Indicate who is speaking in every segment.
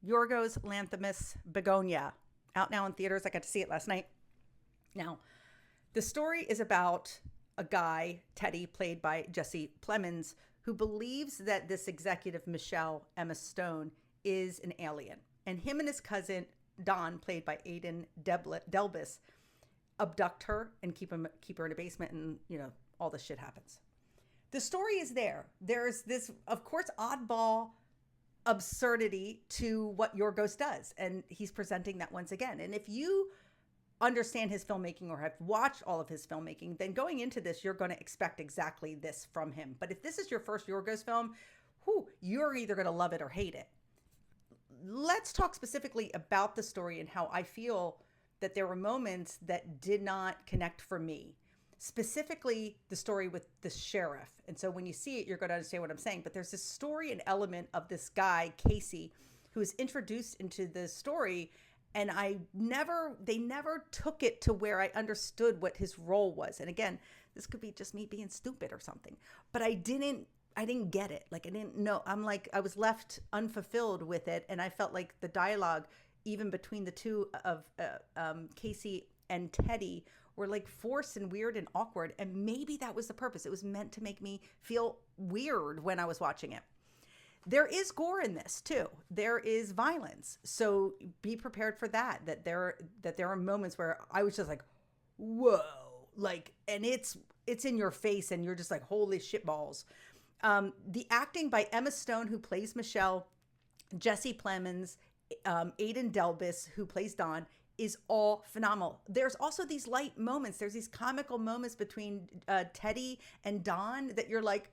Speaker 1: Yorgos Lanthimos Bugonia. Out now in theaters. I got to see it last night. Now, the story is about a guy, Teddy, played by Jesse Plemons, who believes that this executive, Michelle Emma Stone, is an alien. And him and his cousin, Don, played by Aidan Delbus, abduct her and keep her in a basement, and all this shit happens. The story is there. There's this, of course, oddball absurdity to what Yorgos does, and he's presenting that once again. And if you understand his filmmaking or have watched all of his filmmaking, then going into this, you're going to expect exactly this from him. But if this is your first Yorgos film, you're either going to love it or hate it. Let's talk specifically about the story and how I feel that there were moments that did not connect for me. Specifically, the story with the sheriff. And so when you see it, you're going to understand what I'm saying. But there's this story and element of this guy, Casey, who is introduced into the story. And they never took it to where I understood what his role was. And again, this could be just me being stupid or something. But I didn't get it. Like, I didn't know. I was left unfulfilled with it. And I felt like the dialogue, even between the two of Casey and Teddy, were like forced and weird and awkward. And maybe that was the purpose. It was meant to make me feel weird when I was watching it. There is gore in this too. There is violence. So be prepared for that. That there are moments where I was just like, whoa, like, and it's in your face and you're just like, holy shit balls. The acting by Emma Stone, who plays Michelle, Jesse Plemons, Aidan Delbus, who plays Don, is all phenomenal. There's also these light moments. There's these comical moments between Teddy and Don that you're like,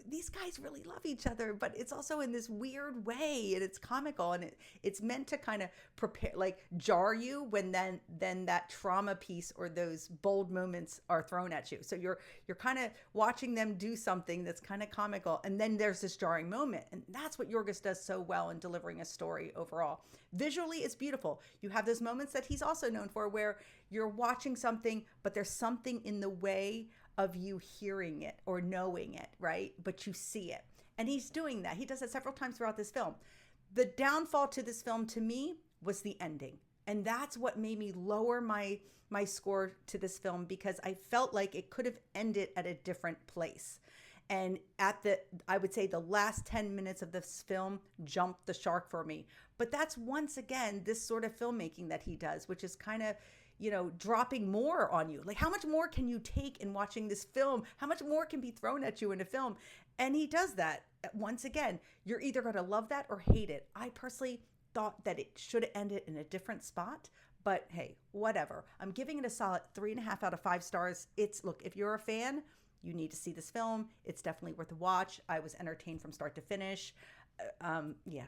Speaker 1: these guys really love each other, but it's also in this weird way, and it's comical, and it's meant to kind of prepare, like, jar you when then that trauma piece or those bold moments are thrown at you. So you're kind of watching them do something that's kind of comical, and then there's this jarring moment, and that's what Yorgos does so well in delivering a story overall. Visually, it's beautiful. You have those moments that he's also known for where you're watching something, but there's something in the way of you hearing it or knowing it, right? But you see it. And he's doing that. He does it several times throughout this film. The downfall to this film, to me, was the ending. And that's what made me lower my score to this film, because I felt like it could have ended at a different place. And I would say the last 10 minutes of this film jumped the shark for me. But that's, once again, this sort of filmmaking that he does, which is kind of, dropping more on you. Like, how much more can you take in watching this film? How much more can be thrown at you in a film? And he does that. Once again, you're either going to love that or hate it. I personally thought that it should have ended in a different spot, but hey, whatever. I'm giving it a solid 3.5 out of 5 stars. Look, if you're a fan, you need to see this film. It's definitely worth a watch. I was entertained from start to finish. Yeah.